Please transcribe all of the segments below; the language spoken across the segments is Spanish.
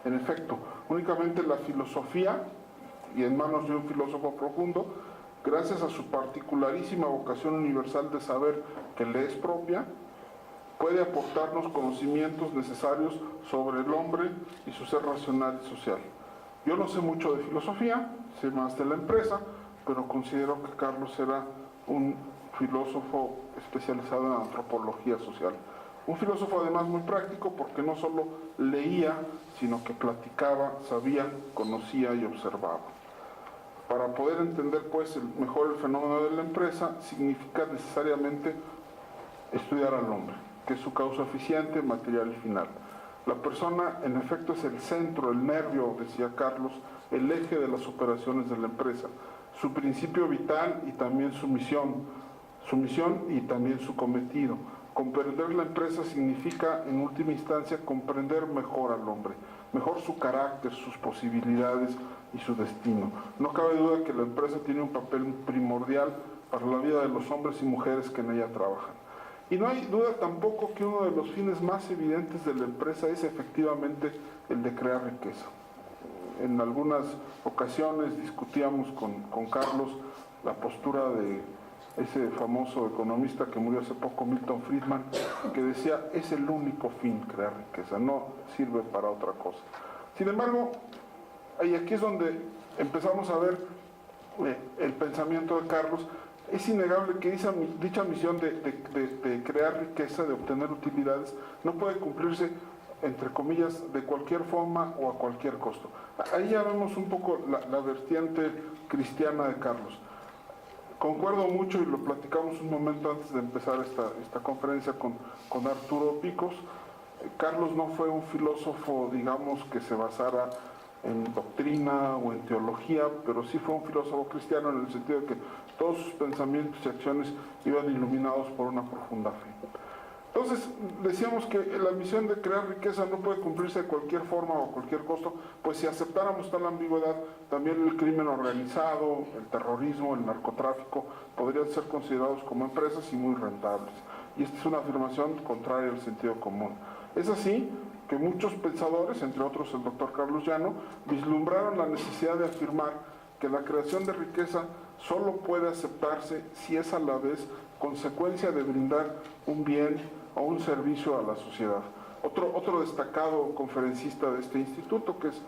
En efecto, únicamente la filosofía, y en manos de un filósofo profundo, gracias a su particularísima vocación universal de saber que le es propia, puede aportarnos conocimientos necesarios sobre el hombre y su ser racional y social. Yo no sé mucho de filosofía, sé más de la empresa, pero considero que Carlos era un filósofo especializado en antropología social. Un filósofo además muy práctico porque no solo leía, sino que platicaba, sabía, conocía y observaba. Para poder entender pues mejor el fenómeno de la empresa, significa necesariamente estudiar al hombre, que es su causa eficiente, material y final. La persona, en efecto, es el centro, el nervio, decía Carlos, el eje de las operaciones de la empresa, su principio vital y también su misión y también su cometido. Comprender la empresa significa, en última instancia, comprender mejor al hombre, mejor su carácter, sus posibilidades y su destino. No cabe duda que la empresa tiene un papel primordial para la vida de los hombres y mujeres que en ella trabajan. Y no hay duda tampoco que uno de los fines más evidentes de la empresa es efectivamente el de crear riqueza. En algunas ocasiones discutíamos con Carlos la postura de ese famoso economista que murió hace poco, Milton Friedman, que decía, es el único fin crear riqueza, no sirve para otra cosa. Sin embargo, y aquí es donde empezamos a ver el pensamiento de Carlos. Es innegable que dicha misión de crear riqueza, de obtener utilidades, no puede cumplirse, entre comillas, de cualquier forma o a cualquier costo. Ahí ya vemos un poco la vertiente cristiana de Carlos. Concuerdo mucho, y lo platicamos un momento antes de empezar esta conferencia con Arturo Picos. Carlos no fue un filósofo, digamos, que se basara en doctrina o en teología, pero sí fue un filósofo cristiano en el sentido de que todos sus pensamientos y acciones iban iluminados por una profunda fe. Entonces, decíamos que la misión de crear riqueza no puede cumplirse de cualquier forma o a cualquier costo, pues si aceptáramos tal ambigüedad, también el crimen organizado, el terrorismo, el narcotráfico, podrían ser considerados como empresas y muy rentables. Y esta es una afirmación contraria al sentido común. Es así que muchos pensadores, entre otros el doctor Carlos Llano, vislumbraron la necesidad de afirmar que la creación de riqueza solo puede aceptarse si es a la vez consecuencia de brindar un bien o un servicio a la sociedad. Otro destacado conferencista de este instituto, que es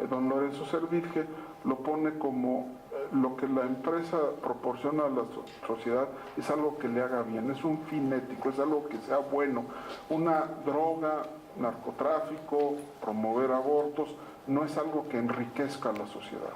don Lorenzo Servirge, lo pone como lo que la empresa proporciona a la sociedad es algo que le haga bien, es un fin ético, es algo que sea bueno. Una droga, narcotráfico, promover abortos, no es algo que enriquezca a la sociedad.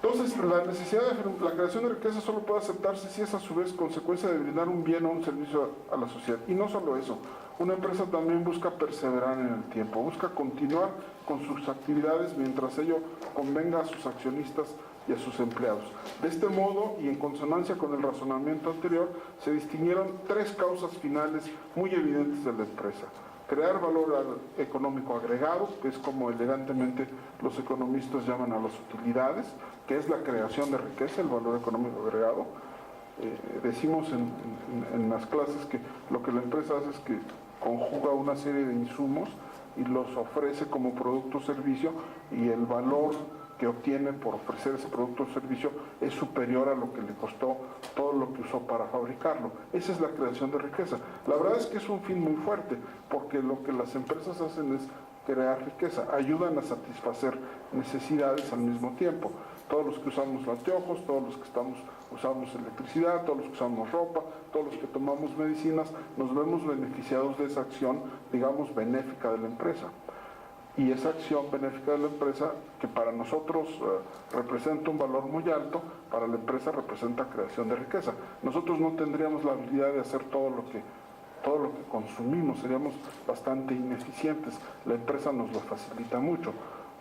Entonces, la creación de riqueza solo puede aceptarse si es a su vez consecuencia de brindar un bien o un servicio a la sociedad. Y no solo eso, una empresa también busca perseverar en el tiempo, busca continuar con sus actividades mientras ello convenga a sus accionistas y a sus empleados. De este modo, y en consonancia con el razonamiento anterior, se distinguieron tres causas finales muy evidentes de la empresa. Crear valor económico agregado, que es como elegantemente los economistas llaman a las utilidades, que es la creación de riqueza, el valor económico agregado. Decimos en las clases que lo que la empresa hace es que conjuga una serie de insumos y los ofrece como producto o servicio, y el valor que obtiene por ofrecer ese producto o servicio es superior a lo que le costó todo lo que usó para fabricarlo. Esa es la creación de riqueza. La verdad es que es un fin muy fuerte, porque lo que las empresas hacen es crear riqueza, ayudan a satisfacer necesidades al mismo tiempo. Todos los que usamos anteojos, todos los que usamos electricidad, todos los que usamos ropa, todos los que tomamos medicinas, nos vemos beneficiados de esa acción, digamos, benéfica de la empresa. Y esa acción benéfica de la empresa, que para nosotros representa un valor muy alto, para la empresa representa creación de riqueza. Nosotros no tendríamos la habilidad de hacer todo lo que consumimos, seríamos bastante ineficientes. La empresa nos lo facilita mucho.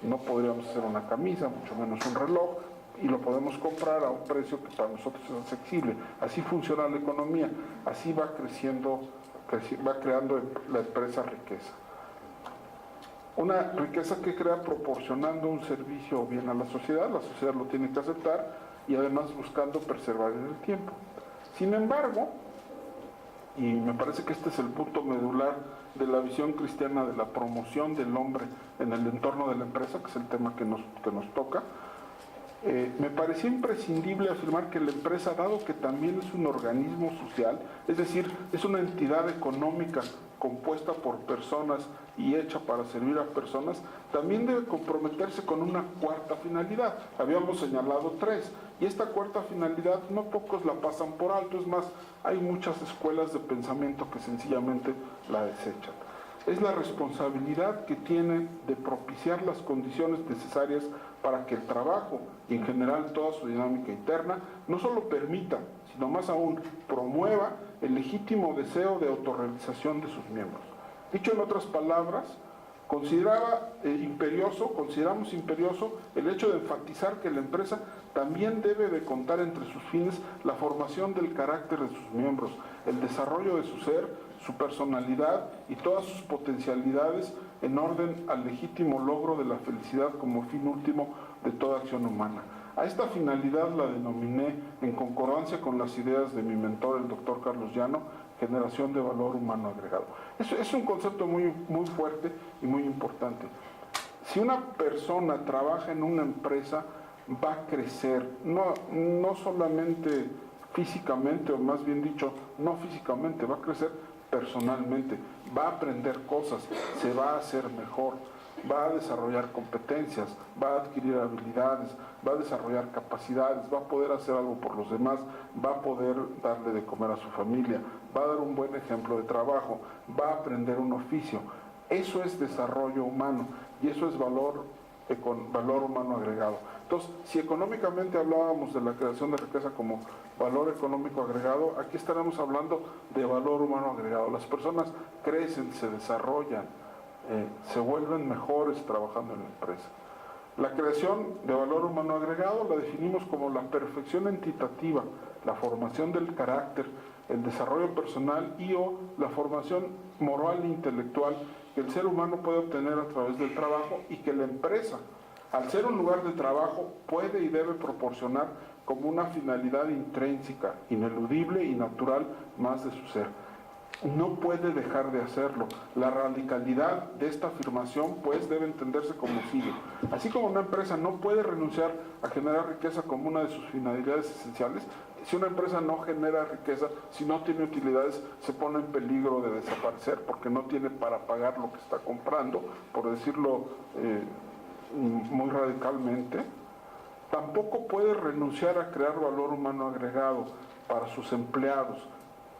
No podríamos hacer una camisa, mucho menos un reloj, y lo podemos comprar a un precio que para nosotros es accesible. Así funciona la economía, así va creciendo, va creando la empresa riqueza. Una riqueza que crea proporcionando un servicio o bien a la sociedad lo tiene que aceptar, y además buscando preservar en el tiempo. Sin embargo, y me parece que este es el punto medular de la visión cristiana de la promoción del hombre en el entorno de la empresa, que es el tema que nos toca. Me parecía imprescindible afirmar que la empresa, dado que también es un organismo social, es decir, es una entidad económica compuesta por personas y hecha para servir a personas, también debe comprometerse con una cuarta finalidad. Habíamos señalado 3, y esta cuarta finalidad no pocos la pasan por alto, es más, hay muchas escuelas de pensamiento que sencillamente la desechan. Es la responsabilidad que tiene de propiciar las condiciones necesarias para que el trabajo y en general toda su dinámica interna no solo permita, sino más aún promueva el legítimo deseo de autorrealización de sus miembros. Dicho en otras palabras, consideramos imperioso el hecho de enfatizar que la empresa también debe de contar entre sus fines la formación del carácter de sus miembros, el desarrollo de su ser, su personalidad y todas sus potencialidades en orden al legítimo logro de la felicidad como fin último de toda acción humana. A esta finalidad la denominé, en concordancia con las ideas de mi mentor, el doctor Carlos Llano, generación de valor humano agregado. Es un concepto muy, muy fuerte y muy importante. Si una persona trabaja en una empresa, va a crecer, no solamente físicamente, o más bien dicho, no físicamente, va a crecer personalmente, va a aprender cosas, se va a hacer mejor, va a desarrollar competencias, va a adquirir habilidades, va a desarrollar capacidades, va a poder hacer algo por los demás, va a poder darle de comer a su familia, va a dar un buen ejemplo de trabajo, va a aprender un oficio. Eso es desarrollo humano y eso es valor humano agregado. Entonces, si económicamente hablábamos de la creación de riqueza como valor económico agregado, aquí estaremos hablando de valor humano agregado. Las personas crecen, se desarrollan, se vuelven mejores trabajando en la empresa. La creación de valor humano agregado la definimos como la perfección entitativa, la formación del carácter, el desarrollo personal y o la formación moral e intelectual que el ser humano puede obtener a través del trabajo y que la empresa, al ser un lugar de trabajo, puede y debe proporcionar como una finalidad intrínseca, ineludible y natural más de su ser. No puede dejar de hacerlo. La radicalidad de esta afirmación pues debe entenderse como sigue. Así como una empresa no puede renunciar a generar riqueza como una de sus finalidades esenciales, si una empresa no genera riqueza, si no tiene utilidades, se pone en peligro de desaparecer porque no tiene para pagar lo que está comprando, por decirlo muy radicalmente. Tampoco puede renunciar a crear valor humano agregado para sus empleados.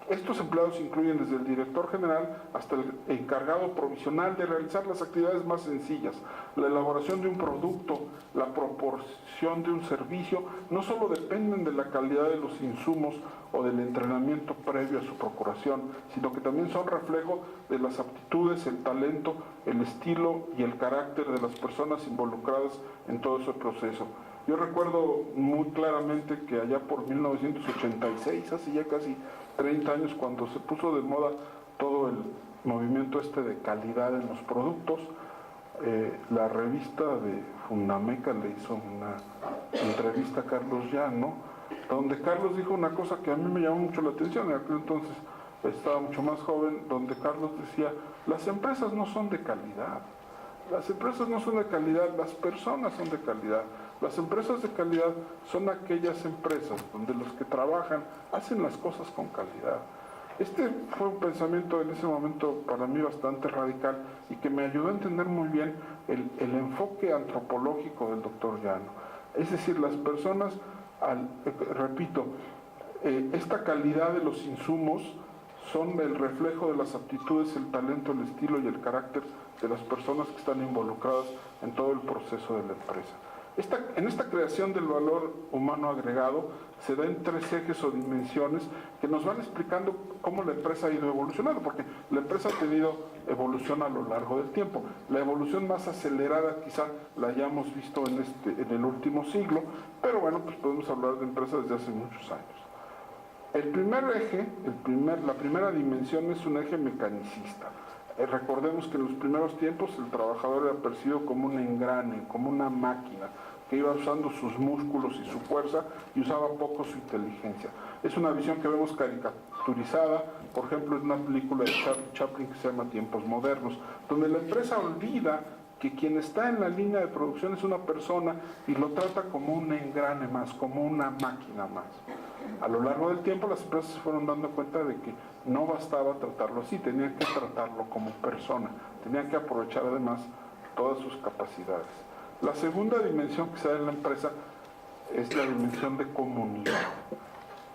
Estos empleados incluyen desde el director general hasta el encargado provisional de realizar las actividades más sencillas. La elaboración de un producto, la proporción de un servicio, no solo dependen de la calidad de los insumos o del entrenamiento previo a su procuración, sino que también son reflejo de las aptitudes, el talento, el estilo y el carácter de las personas involucradas en todo ese proceso. Yo recuerdo muy claramente que allá por 1986, hace ya casi 30 años, cuando se puso de moda todo el movimiento de calidad en los productos, la revista de Fundameca le hizo una entrevista a Carlos Llano, donde Carlos dijo una cosa que a mí me llamó mucho la atención. En aquel entonces estaba mucho más joven, donde Carlos decía: las empresas no son de calidad, las empresas no son de calidad, las personas son de calidad. Las empresas de calidad son aquellas empresas donde los que trabajan hacen las cosas con calidad. Este fue un pensamiento en ese momento para mí bastante radical y que me ayudó a entender muy bien el enfoque antropológico del doctor Llano. Es decir, las personas, repito, esta calidad de los insumos son el reflejo de las aptitudes, el talento, el estilo y el carácter de las personas que están involucradas en todo el proceso de la empresa. En esta creación del valor humano agregado se da en 3 ejes o dimensiones que nos van explicando cómo la empresa ha ido evolucionando, porque la empresa ha tenido evolución a lo largo del tiempo. La evolución más acelerada quizá la hayamos visto en el último siglo, pero bueno, pues podemos hablar de empresas desde hace muchos años. El primer eje, la primera dimensión es un eje mecanicista. Recordemos que en los primeros tiempos el trabajador era percibido como un engrane, como una máquina, que iba usando sus músculos y su fuerza y usaba poco su inteligencia. Es una visión que vemos caricaturizada por ejemplo, en una película de Charlie Chaplin que se llama Tiempos Modernos, donde la empresa olvida que quien está en la línea de producción es una persona y lo trata como un engrane más, como una máquina más. A lo largo del tiempo las empresas se fueron dando cuenta de que no bastaba tratarlo así, tenían que tratarlo como persona, tenían que aprovechar además todas sus capacidades. La segunda dimensión que se da en la empresa es la dimensión de comunidad.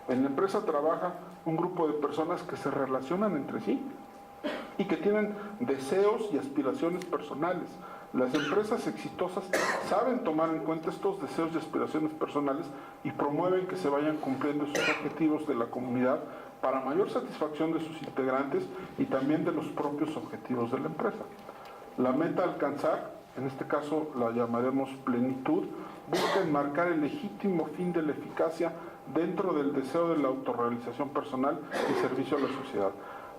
En la empresa trabaja un grupo de personas que se relacionan entre sí y que tienen deseos y aspiraciones personales. Las empresas exitosas saben tomar en cuenta estos deseos y aspiraciones personales y promueven que se vayan cumpliendo esos objetivos de la comunidad para mayor satisfacción de sus integrantes y también de los propios objetivos de la empresa. La meta a alcanzar, en este caso la llamaremos plenitud, busca enmarcar el legítimo fin de la eficacia dentro del deseo de la autorrealización personal y servicio a la sociedad.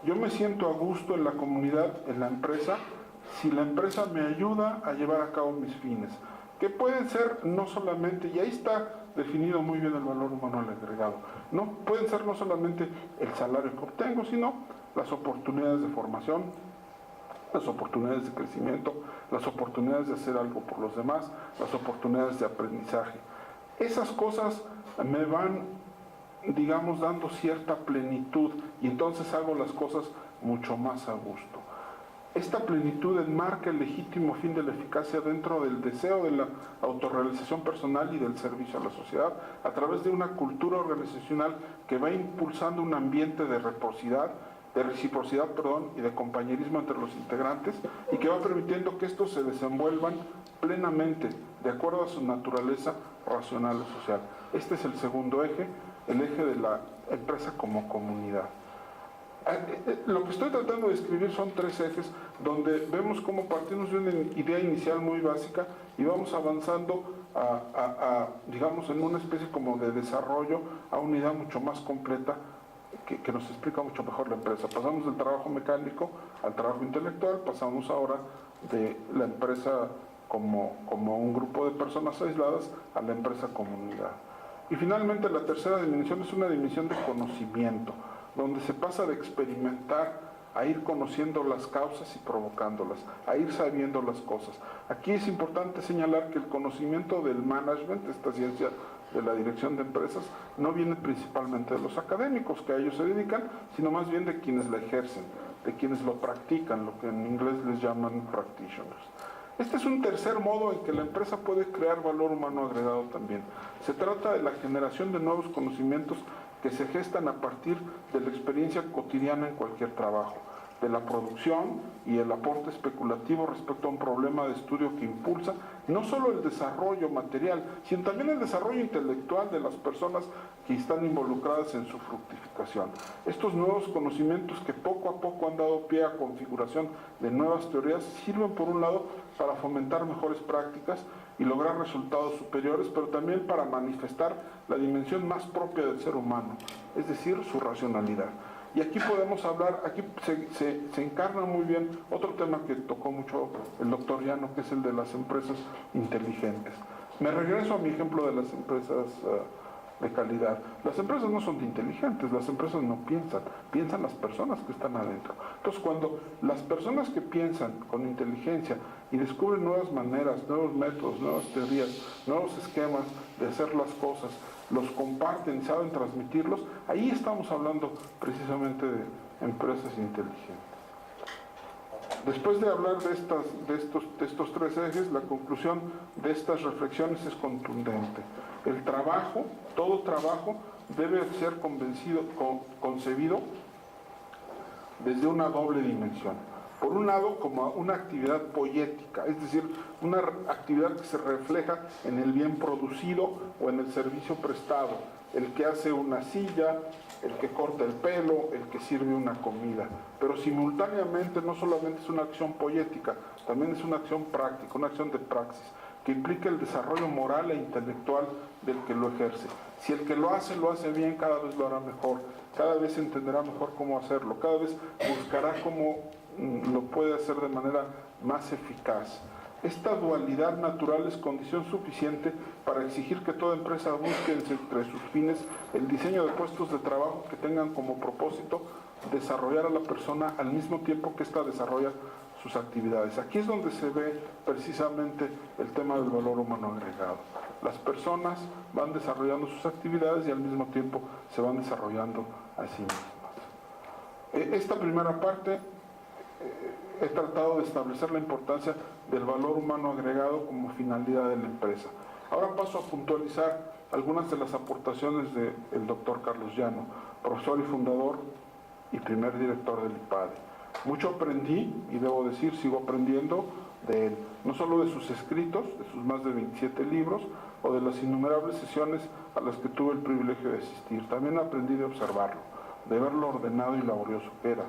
Yo me siento a gusto en la comunidad, en la empresa, si la empresa me ayuda a llevar a cabo mis fines, que pueden ser no solamente, y ahí está definido muy bien el valor humano al agregado, no pueden ser no solamente el salario que obtengo, sino las oportunidades de formación, las oportunidades de crecimiento, las oportunidades de hacer algo por los demás, las oportunidades de aprendizaje. Esas cosas me van, digamos, dando cierta plenitud y entonces hago las cosas mucho más a gusto. Esta plenitud enmarca el legítimo fin de la eficacia dentro del deseo de la autorrealización personal y del servicio a la sociedad a través de una cultura organizacional que va impulsando un ambiente de reciprocidad, y de compañerismo entre los integrantes y que va permitiendo que estos se desenvuelvan plenamente de acuerdo a su naturaleza racional y social. Este es el segundo eje, el eje de la empresa como comunidad. Lo que estoy tratando de describir son tres ejes donde vemos cómo partimos de una idea inicial muy básica y vamos avanzando digamos, en una especie como de desarrollo a una idea mucho más completa que nos explica mucho mejor la empresa. Pasamos del trabajo mecánico al trabajo intelectual, pasamos ahora de la empresa como un grupo de personas aisladas a la empresa comunidad. Y finalmente la tercera dimensión es una dimensión de conocimiento, donde se pasa de experimentar a ir conociendo las causas y provocándolas, a ir sabiendo las cosas. Aquí es importante señalar que el conocimiento del management, esta ciencia de la dirección de empresas, no viene principalmente de los académicos que a ellos se dedican, sino más bien de quienes la ejercen, de quienes lo practican, lo que en inglés les llaman practitioners. Este es un tercer modo en que la empresa puede crear valor humano agregado también. Se trata de la generación de nuevos conocimientos que se gestan a partir de la experiencia cotidiana en cualquier trabajo, de la producción y el aporte especulativo respecto a un problema de estudio que impulsa no solo el desarrollo material, sino también el desarrollo intelectual de las personas que están involucradas en su fructificación. Estos nuevos conocimientos que poco a poco han dado pie a configuración de nuevas teorías sirven por un lado para fomentar mejores prácticas y lograr resultados superiores, pero también para manifestar la dimensión más propia del ser humano, es decir, su racionalidad. Y aquí podemos hablar, aquí se encarna muy bien otro tema que tocó mucho el doctor Llano, que es el de las empresas inteligentes. Me regreso a mi ejemplo de las empresas de calidad. Las empresas no son inteligentes, las empresas no piensan, piensan las personas que están adentro. Entonces, cuando las personas que piensan con inteligencia y descubren nuevas maneras, nuevos métodos, nuevas teorías, nuevos esquemas de hacer las cosas, los comparten y saben transmitirlos, ahí estamos hablando precisamente de empresas inteligentes. Después de hablar de estos tres ejes, la conclusión de estas reflexiones es contundente. El trabajo, todo trabajo, debe ser concebido desde una doble dimensión. Por un lado, como una actividad poética, es decir, una actividad que se refleja en el bien producido o en el servicio prestado. El que hace una silla, el que corta el pelo, el que sirve una comida. Pero simultáneamente no solamente es una acción poética, también es una acción práctica, una acción de praxis, que implica el desarrollo moral e intelectual del que lo ejerce. Si el que lo hace bien, cada vez lo hará mejor, cada vez entenderá mejor cómo hacerlo, cada vez buscará cómo lo puede hacer de manera más eficaz. Esta dualidad natural es condición suficiente para exigir que toda empresa busque entre sus fines el diseño de puestos de trabajo que tengan como propósito desarrollar a la persona al mismo tiempo que ésta desarrolla sus actividades. Aquí es donde se ve precisamente el tema del valor humano agregado. Las personas van desarrollando sus actividades y al mismo tiempo se van desarrollando a sí mismas. Esta primera parte he tratado de establecer la importancia del valor humano agregado como finalidad de la empresa. Ahora paso a puntualizar algunas de las aportaciones del doctor Carlos Llano, profesor y fundador y primer director del IPADE. Mucho aprendí, y debo decir, sigo aprendiendo de él, no solo de sus escritos, de sus más de 27 libros, o de las innumerables sesiones a las que tuve el privilegio de asistir. También aprendí de observarlo, de ver lo ordenado y laborioso que era,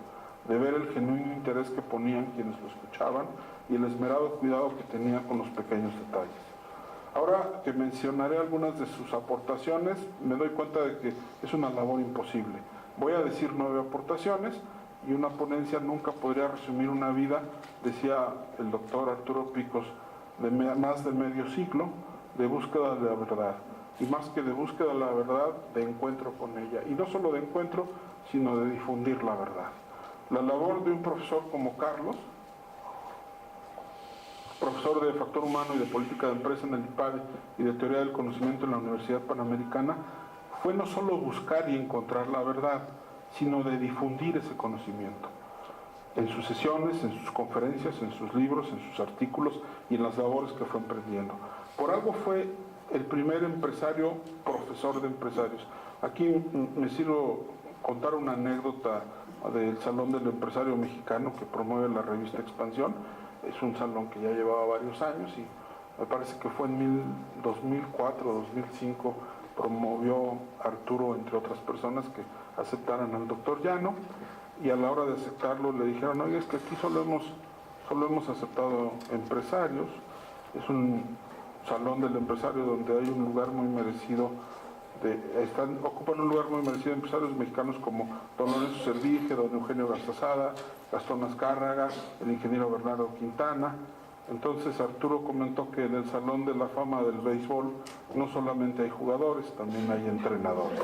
de ver el genuino interés que ponían quienes lo escuchaban y el esmerado cuidado que tenía con los pequeños detalles. Ahora que mencionaré algunas de sus aportaciones, me doy cuenta de que es una labor imposible. Voy a decir 9 aportaciones, y una ponencia nunca podría resumir una vida, decía el doctor Arturo Picos, de más de medio siglo de búsqueda de la verdad, y más que de búsqueda de la verdad, de encuentro con ella, y no solo de encuentro, sino de difundir la verdad. La labor de un profesor como Carlos, profesor de Factor Humano y de Política de Empresa en el IPADE y de Teoría del Conocimiento en la Universidad Panamericana, fue no solo buscar y encontrar la verdad, sino de difundir ese conocimiento. En sus sesiones, en sus conferencias, en sus libros, en sus artículos y en las labores que fue emprendiendo. Por algo fue el primer empresario, profesor de empresarios. Aquí me sirvo contar una anécdota del Salón del Empresario Mexicano que promueve la revista Expansión. Es un salón que ya llevaba varios años y me parece que fue en 2004 o 2005 promovió Arturo, entre otras personas, que aceptaran al doctor Llano, y a la hora de aceptarlo le dijeron: oye, es que aquí solo hemos aceptado empresarios, es un salón del empresario donde hay un lugar muy merecido, ocupan un lugar muy merecido de empresarios mexicanos como don Lorenzo Servige, don Eugenio Garzazada, Gastón Azcárraga, el ingeniero Bernardo Quintana. Entonces Arturo comentó que en el Salón de la Fama del Béisbol no solamente hay jugadores, también hay entrenadores.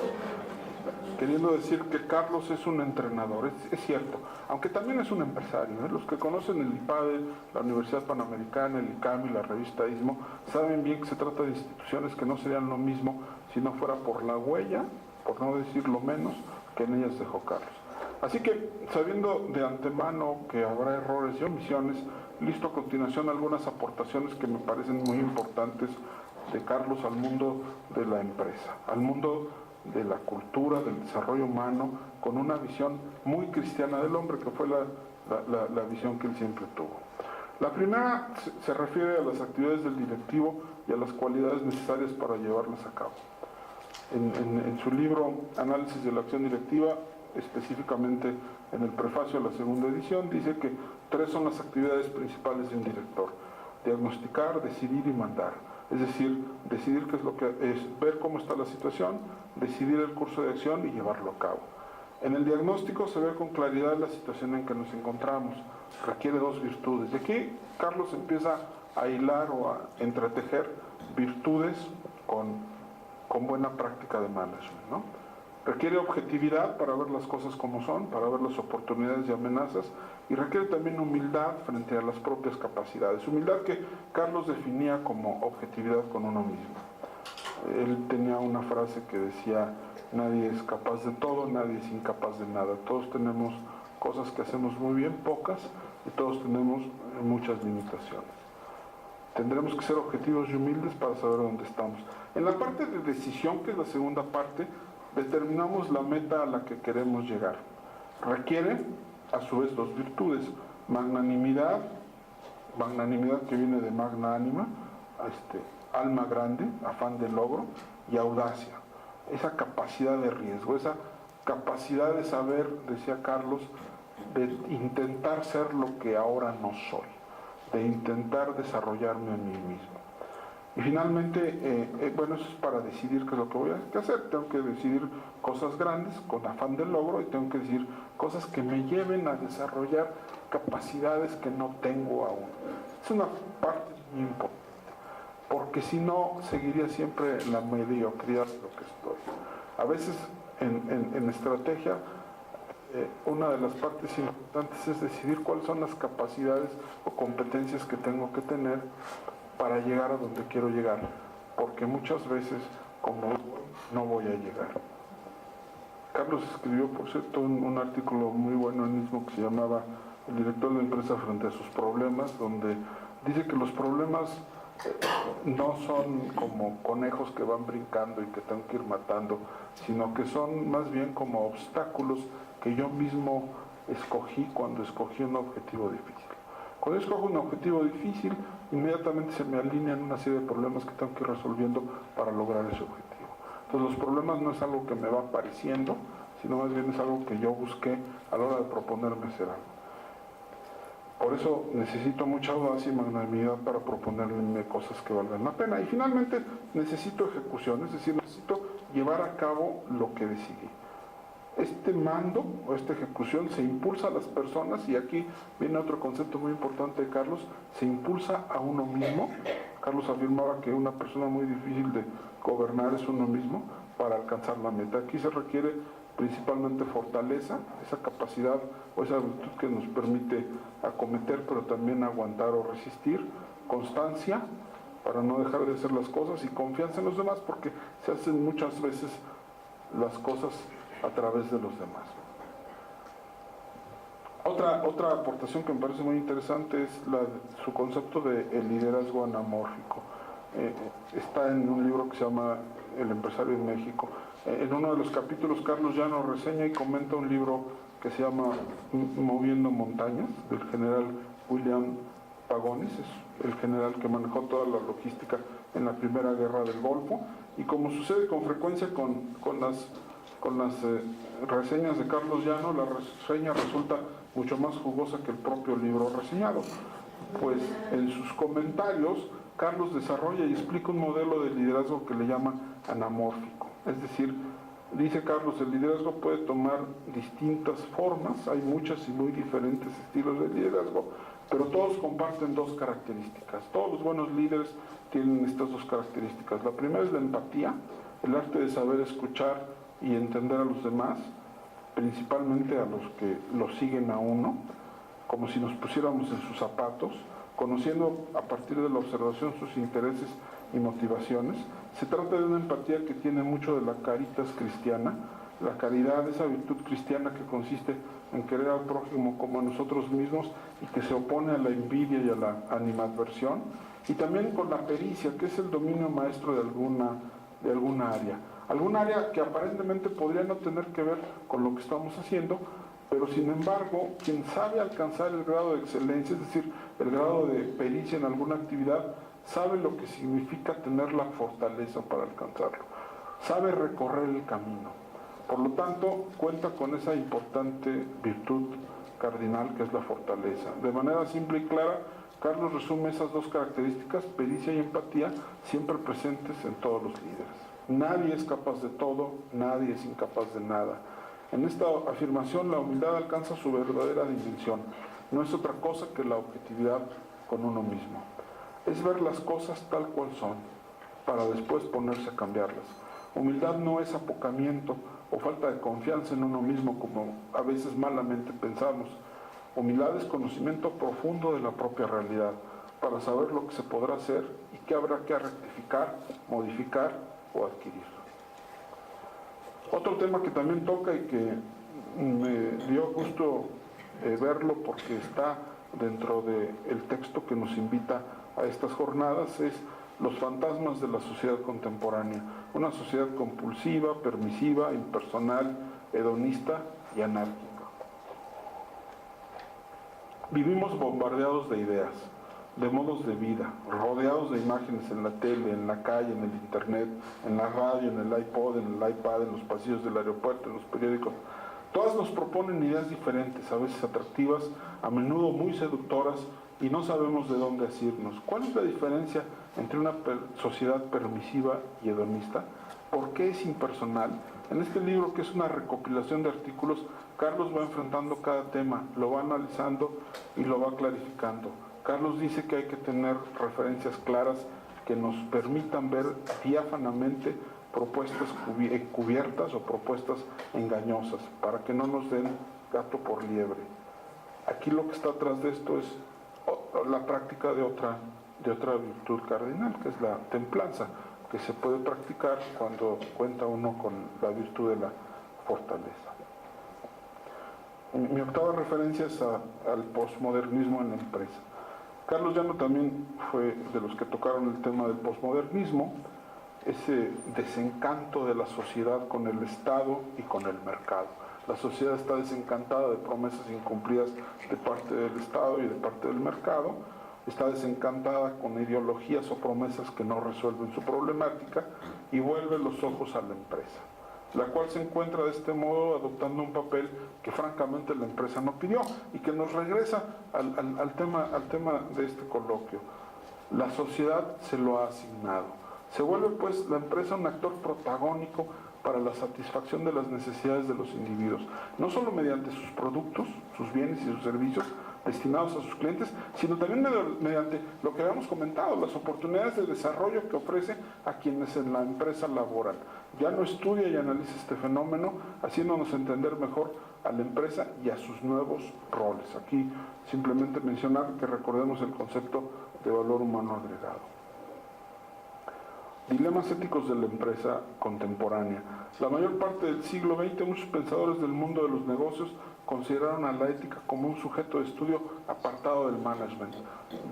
Queriendo decir que Carlos es un entrenador, es cierto, aunque también es un empresario. Los que conocen el IPADE, la Universidad Panamericana, el ICAM y la revista ISMO, saben bien que se trata de instituciones que no serían lo mismo si no fuera por la huella, por no decir lo menos, que en ellas dejó Carlos. Así que, sabiendo de antemano que habrá errores y omisiones, listo a continuación algunas aportaciones que me parecen muy importantes de Carlos al mundo de la empresa, al mundo de la cultura, del desarrollo humano, con una visión muy cristiana del hombre, que fue la visión que él siempre tuvo. La primera se refiere a las actividades del directivo y a las cualidades necesarias para llevarlas a cabo. En su libro Análisis de la acción directiva, específicamente en el prefacio de la segunda edición, dice que 3 son las actividades principales de un director: diagnosticar, decidir y mandar. Es decir, decidir qué es lo que es, ver cómo está la situación, decidir el curso de acción y llevarlo a cabo. En el diagnóstico se ve con claridad la situación en que nos encontramos. Requiere 2 virtudes. Y aquí Carlos empieza a hilar o a entretejer virtudes con buena práctica de management, ¿no? Requiere objetividad para ver las cosas como son, para ver las oportunidades y amenazas, y requiere también humildad frente a las propias capacidades. Humildad que Carlos definía como objetividad con uno mismo. Él tenía una frase que decía: nadie es capaz de todo, nadie es incapaz de nada. Todos tenemos cosas que hacemos muy bien, pocas, y todos tenemos muchas limitaciones. Tendremos que ser objetivos y humildes para saber dónde estamos. En la parte de decisión, que es la segunda parte, determinamos la meta a la que queremos llegar. Requiere, a su vez, 2 virtudes: magnanimidad que viene de magna anima, alma grande, afán de logro, y audacia, esa capacidad de riesgo, esa capacidad de saber, decía Carlos, de intentar ser lo que ahora no soy, de intentar desarrollarme a mí mismo. Y finalmente, bueno, eso es para decidir qué es lo que voy a hacer. Tengo que decidir cosas grandes con afán de logro, y tengo que decidir cosas que me lleven a desarrollar capacidades que no tengo aún. Es una parte muy importante, porque si no, seguiría siempre la mediocridad de lo que estoy. A veces en estrategia una de las partes importantes es decidir cuáles son las capacidades o competencias que tengo que tener para llegar a donde quiero llegar, porque muchas veces, como no voy a llegar. Carlos escribió, por cierto, un artículo muy bueno en mismo que se llamaba El director de empresa frente a sus problemas, donde dice que los problemas no son como conejos que van brincando y que tengo que ir matando, sino que son más bien como obstáculos que yo mismo escogí cuando escogí un objetivo difícil. Cuando escojo un objetivo difícil, inmediatamente se me alinean una serie de problemas que tengo que ir resolviendo para lograr ese objetivo. Entonces los problemas no es algo que me va apareciendo, sino más bien es algo que yo busqué a la hora de proponerme hacer algo. Por eso necesito mucha audacia y magnanimidad para proponerme cosas que valgan la pena. Y finalmente necesito ejecución, es decir, necesito llevar a cabo lo que decidí. Este mando o esta ejecución se impulsa a las personas, y aquí viene otro concepto muy importante de Carlos, se impulsa a uno mismo. Carlos afirmaba que una persona muy difícil de gobernar es uno mismo para alcanzar la meta. Aquí se requiere principalmente fortaleza, esa capacidad o esa virtud que nos permite acometer, pero también aguantar o resistir, constancia para no dejar de hacer las cosas, y confianza en los demás, porque se hacen muchas veces las cosas a través de los demás. Otra aportación que me parece muy interesante es su concepto de el liderazgo anamórfico. Está en un libro que se llama El empresario en México. En uno de los capítulos Carlos Llano reseña y comenta un libro que se llama Moviendo Montañas, del general William Pagones, es el general que manejó toda la logística en la Primera Guerra del Golfo, y como sucede con frecuencia con las reseñas de Carlos Llano, la reseña resulta mucho más jugosa que el propio libro reseñado, pues en sus comentarios Carlos desarrolla y explica un modelo de liderazgo que le llama anamórfico. Es decir, dice Carlos, el liderazgo puede tomar distintas formas, hay muchas y muy diferentes estilos de liderazgo, pero todos comparten dos características. Todos los buenos líderes tienen estas dos características. La primera es la empatía, el arte de saber escuchar y entender a los demás, principalmente a los que lo siguen a uno, como si nos pusiéramos en sus zapatos, conociendo a partir de la observación sus intereses y motivaciones. Se trata de una empatía que tiene mucho de la caritas cristiana, la caridad, esa virtud cristiana que consiste en querer al prójimo como a nosotros mismos y que se opone a la envidia y a la animadversión, y también con la pericia, que es el dominio maestro de alguna área que aparentemente podría no tener que ver con lo que estamos haciendo, pero sin embargo, quien sabe alcanzar el grado de excelencia, es decir, el grado de pericia en alguna actividad, sabe lo que significa tener la fortaleza para alcanzarlo, sabe recorrer el camino. Por lo tanto, cuenta con esa importante virtud cardinal que es la fortaleza. De manera simple y clara, Carlos resume esas dos características, pericia y empatía, siempre presentes en todos los líderes. Nadie es capaz de todo, nadie es incapaz de nada. En esta afirmación, la humildad alcanza su verdadera dimensión. No es otra cosa que la objetividad con uno mismo. Es ver las cosas tal cual son, para después ponerse a cambiarlas. Humildad no es apocamiento o falta de confianza en uno mismo, como a veces malamente pensamos. Humildad es conocimiento profundo de la propia realidad, para saber lo que se podrá hacer y qué habrá que rectificar, modificar o adquirir. Otro tema que también toca y que me dio gusto verlo porque está dentro del texto que nos invita a estas jornadas es los fantasmas de la sociedad contemporánea. Una sociedad compulsiva, permisiva, impersonal, hedonista y anárquica. Vivimos bombardeados de ideas, de modos de vida, rodeados de imágenes en la tele, en la calle, en el internet, en la radio, en el iPod, en el iPad, en los pasillos del aeropuerto, en los periódicos. Todas nos proponen ideas diferentes, a veces atractivas, a menudo muy seductoras, y no sabemos de dónde asirnos. ¿Cuál es la diferencia entre una sociedad permisiva y hedonista? ¿Por qué es impersonal? En este libro, que es una recopilación de artículos, Carlos va enfrentando cada tema, lo va analizando y lo va clarificando. Carlos dice que hay que tener referencias claras que nos permitan ver diáfanamente propuestas cubiertas o propuestas engañosas, para que no nos den gato por liebre. Aquí lo que está atrás de esto es la práctica de otra virtud cardinal, que es la templanza, que se puede practicar cuando cuenta uno con la virtud de la fortaleza. Mi octava referencia es al posmodernismo en la empresa. Carlos Llano también fue de los que tocaron el tema del posmodernismo, ese desencanto de la sociedad con el Estado y con el mercado. La sociedad está desencantada de promesas incumplidas de parte del Estado y de parte del mercado, está desencantada con ideologías o promesas que no resuelven su problemática y vuelve los ojos a la empresa, la cual se encuentra de este modo adoptando un papel que francamente la empresa no pidió y que nos regresa al tema de este coloquio. La sociedad se lo ha asignado. Se vuelve pues la empresa un actor protagónico para la satisfacción de las necesidades de los individuos, no solo mediante sus productos, sus bienes y sus servicios destinados a sus clientes, sino también mediante lo que habíamos comentado, las oportunidades de desarrollo que ofrece a quienes en la empresa laboran. Llano estudia y analiza este fenómeno, haciéndonos entender mejor a la empresa y a sus nuevos roles. Aquí simplemente mencionar que recordemos el concepto de valor humano agregado. Dilemas éticos de la empresa contemporánea. La mayor parte del siglo XX, muchos pensadores del mundo de los negocios consideraron a la ética como un sujeto de estudio apartado del management.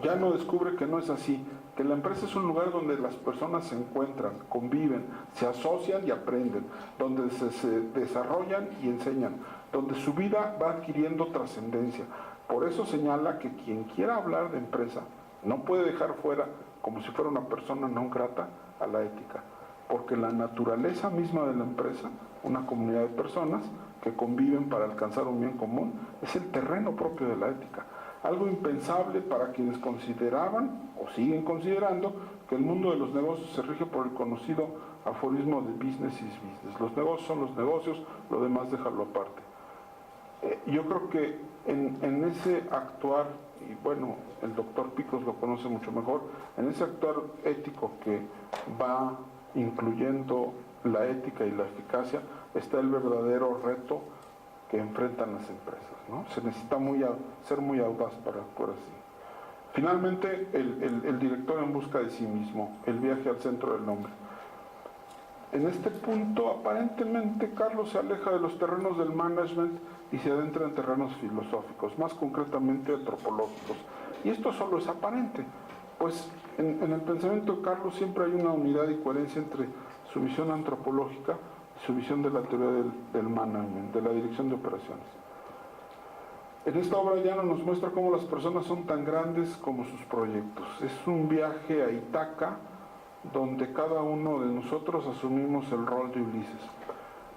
Llano descubre que no es así, que la empresa es un lugar donde las personas se encuentran, conviven, se asocian y aprenden, donde se desarrollan y enseñan, donde su vida va adquiriendo trascendencia. Por eso señala que quien quiera hablar de empresa no puede dejar fuera, como si fuera una persona no grata, a la ética, porque la naturaleza misma de la empresa, una comunidad de personas que conviven para alcanzar un bien común, es el terreno propio de la ética, algo impensable para quienes consideraban o siguen considerando que el mundo de los negocios se rige por el conocido aforismo de business is business. Los negocios son los negocios, lo demás déjalo aparte. Yo creo que en ese actuar, y bueno, el doctor Picos lo conoce mucho mejor, en ese actuar ético que va incluyendo la ética y la eficacia, está el verdadero reto que enfrentan las empresas, ¿no? Se necesita ser muy audaz para actuar así. Finalmente, el director en busca de sí mismo, el viaje al centro del hombre. En este punto, aparentemente, Carlos se aleja de los terrenos del management y se adentra en terrenos filosóficos, más concretamente antropológicos. Y esto solo es aparente, pues en el pensamiento de Carlos siempre hay una unidad y coherencia entre su visión antropológica y su visión de la teoría del management, de la dirección de operaciones. En esta obra Llano nos muestra cómo las personas son tan grandes como sus proyectos. Es un viaje a Ítaca, donde cada uno de nosotros asumimos el rol de Ulises.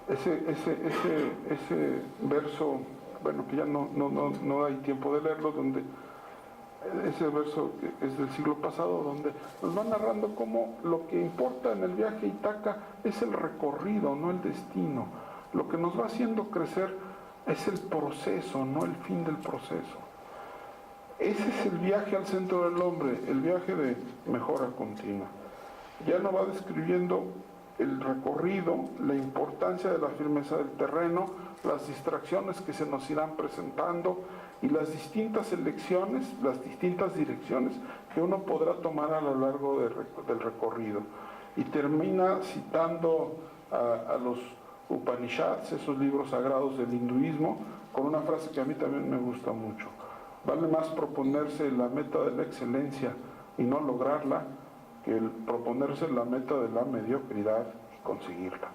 Ese verso, bueno, que ya no hay tiempo de leerlo, donde ese verso que es del siglo pasado, donde nos va narrando cómo lo que importa en el viaje a Ítaca es el recorrido, no el destino. Lo que nos va haciendo crecer es el proceso, no el fin del proceso. Ese es el viaje al centro del hombre, el viaje de mejora continua. Llano va describiendo el recorrido, la importancia de la firmeza del terreno, las distracciones que se nos irán presentando y las distintas elecciones, las distintas direcciones que uno podrá tomar a lo largo del recorrido. Y termina citando a los Upanishads, esos libros sagrados del hinduismo, con una frase que a mí también me gusta mucho. Vale más proponerse la meta de la excelencia y no lograrla, que el proponerse la meta de la mediocridad y conseguirla.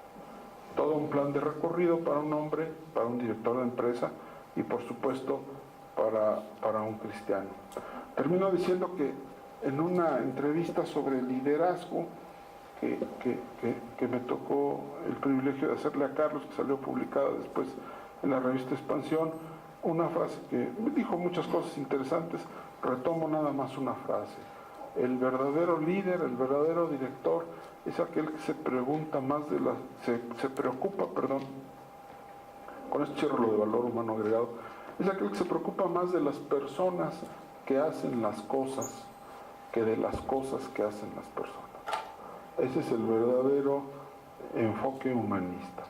Todo un plan de recorrido para un hombre, para un director de empresa y por supuesto para un cristiano. Termino diciendo que en una entrevista sobre liderazgo que me tocó el privilegio de hacerle a Carlos, que salió publicada después en la revista Expansión, una frase que me dijo muchas cosas interesantes, retomo nada más una frase. El verdadero líder, el verdadero director, es aquel que se preocupa más de con esto cierro lo de valor humano agregado, es aquel que se preocupa más de las personas que hacen las cosas que de las cosas que hacen las personas. Ese es el verdadero enfoque humanista.